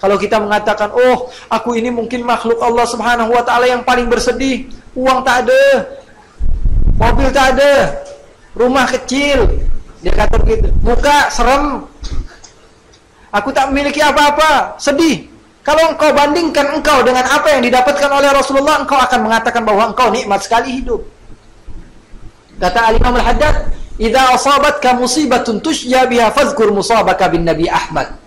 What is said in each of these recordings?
Kalau kita mengatakan, oh, aku ini mungkin makhluk Allah Subhanahu wa taala yang paling bersedih, uang tak ada, mobil tak ada, rumah kecil, dia kata begitu, muka serem, aku tak memiliki apa-apa, sedih. Kalau engkau bandingkan engkau dengan apa yang didapatkan oleh Rasulullah, engkau akan mengatakan bahwa engkau nikmat sekali hidup. Kata Al-Imam Al-Haddad, "Idza asabatka musibatun tushja biha fadhkur musabaka bin Nabi Ahmad."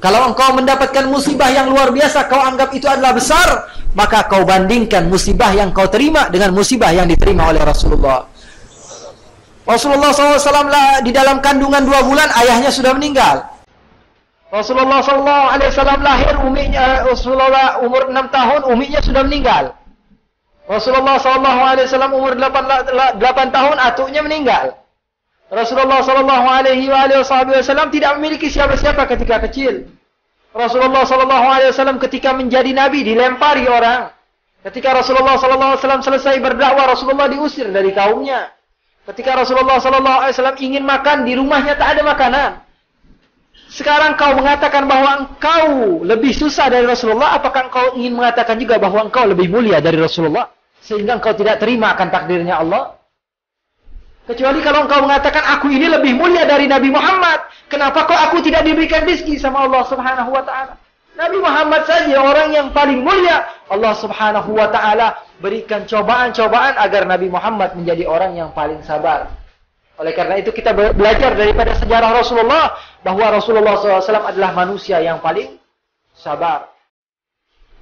Kalau engkau mendapatkan musibah yang luar biasa, kau anggap itu adalah besar, maka kau bandingkan musibah yang kau terima dengan musibah yang diterima oleh Rasulullah. Rasulullah SAW di dalam kandungan 2 bulan, ayahnya sudah meninggal. Rasulullah SAW lahir, Rasulullah umur 6 tahun, uminya sudah meninggal. Rasulullah SAW umur 8 tahun, atuknya meninggal. Rasulullah SAW tidak memiliki siapa-siapa ketika kecil. Rasulullah SAW ketika menjadi nabi dilempari orang. Ketika Rasulullah SAW selesai berdakwah, Rasulullah diusir dari kaumnya. Ketika Rasulullah SAW ingin makan, di rumahnya tak ada makanan. Sekarang kau mengatakan bahwa engkau lebih susah dari Rasulullah, apakah engkau ingin mengatakan juga bahwa engkau lebih mulia dari Rasulullah? Sehingga engkau tidak terima akan takdirnya Allah? Kecuali kalau engkau mengatakan, aku ini lebih mulia dari Nabi Muhammad. Kenapa kok aku tidak diberikan rezeki sama Allah Subhanahu wa ta'ala? Nabi Muhammad saja orang yang paling mulia. Allah Subhanahu wa ta'ala berikan cobaan-cobaan agar Nabi Muhammad menjadi orang yang paling sabar. Oleh karena itu kita belajar daripada sejarah Rasulullah, bahwa Rasulullah SAW adalah manusia yang paling sabar.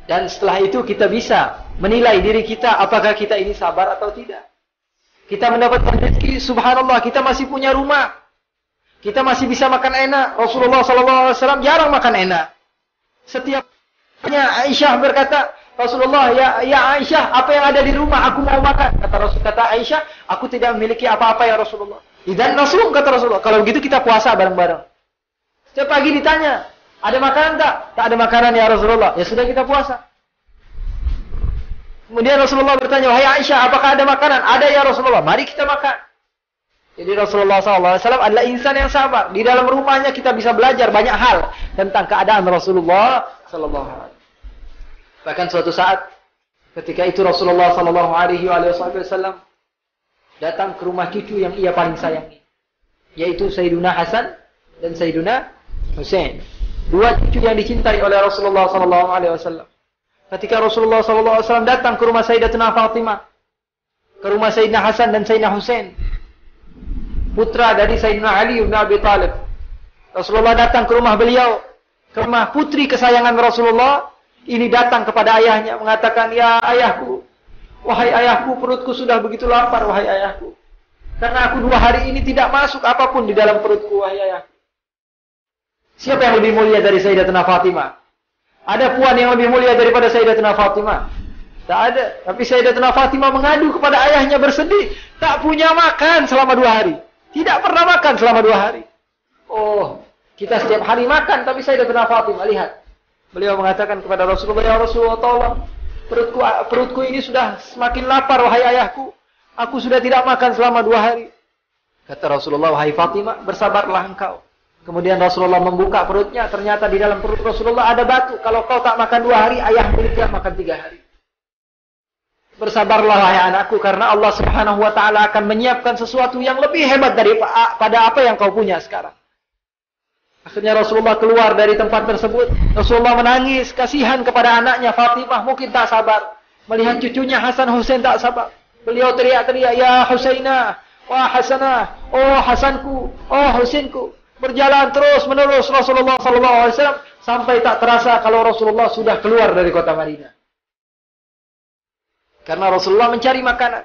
Dan setelah itu kita bisa menilai diri kita, apakah kita ini sabar atau tidak. Kita mendapatkan rezeki, subhanallah, kita masih punya rumah. Kita masih bisa makan enak. Rasulullah SAW jarang makan enak. Setiapnya Aisyah berkata, Rasulullah, ya Aisyah, apa yang ada di rumah aku mau makan. Kata Aisyah, aku tidak memiliki apa-apa ya Rasulullah. Dan Rasul, kata Rasulullah, kalau begitu kita puasa bareng-bareng. Setiap pagi ditanya, ada makanan tak? Tak ada makanan ya Rasulullah. Ya sudah, kita puasa. Kemudian Rasulullah bertanya, wahai Aisyah, apakah ada makanan? Ada ya Rasulullah, mari kita makan. Jadi Rasulullah SAW adalah insan yang sabar. Di dalam rumahnya kita bisa belajar banyak hal tentang keadaan Rasulullah SAW. Bahkan suatu saat, ketika itu Rasulullah SAW datang ke rumah cucu yang ia paling sayangi, yaitu Sayyiduna Hasan dan Sayyiduna Husain. 2 cucu yang dicintai oleh Rasulullah SAW. Ketika Rasulullah SAW datang ke rumah Sayyidatuna Fatimah, ke rumah Sayyidina Hasan dan Sayyidina Husain, putra dari Sayyidina Ali bin Abi Thalib. Rasulullah datang ke rumah beliau, ke rumah putri kesayangan Rasulullah. Ini datang kepada ayahnya, mengatakan, ya ayahku, wahai ayahku, perutku sudah begitu lapar, wahai ayahku. Karena aku 2 hari ini tidak masuk apapun di dalam perutku, wahai ayahku. Siapa yang lebih mulia dari Sayyidatuna Fatimah? Ada puan yang lebih mulia daripada Sayyidatuna Fatimah? Tak ada. Tapi Sayyidatuna Fatimah mengadu kepada ayahnya bersedih, tak punya makan selama 2 hari. Tidak pernah makan selama 2 hari. Oh, kita setiap hari makan, tapi Sayyidatuna Fatimah, lihat. Beliau mengatakan kepada Rasulullah, ya Rasulullah, tolong, perutku ini sudah semakin lapar, wahai ayahku. Aku sudah tidak makan selama 2 hari. Kata Rasulullah, wahai Fatimah, bersabarlah engkau. Kemudian Rasulullah membuka perutnya, ternyata di dalam perut Rasulullah ada batu. Kalau kau tak makan 2 hari, ayah miliknya makan 3 hari. Bersabarlah wahai anakku, karena Allah Subhanahu wa ta'ala akan menyiapkan sesuatu yang lebih hebat daripada apa yang kau punya sekarang. Akhirnya Rasulullah keluar dari tempat tersebut. Rasulullah menangis, kasihan kepada anaknya Fatimah, mungkin tak sabar. Melihat cucunya Hasan Husain tak sabar. Beliau teriak-teriak, ya Husainah, wah Hasanah, oh Hasanku, oh Husainku. Berjalan terus menerus Rasulullah SAW sampai tak terasa kalau Rasulullah sudah keluar dari kota Madinah. Karena Rasulullah mencari makanan.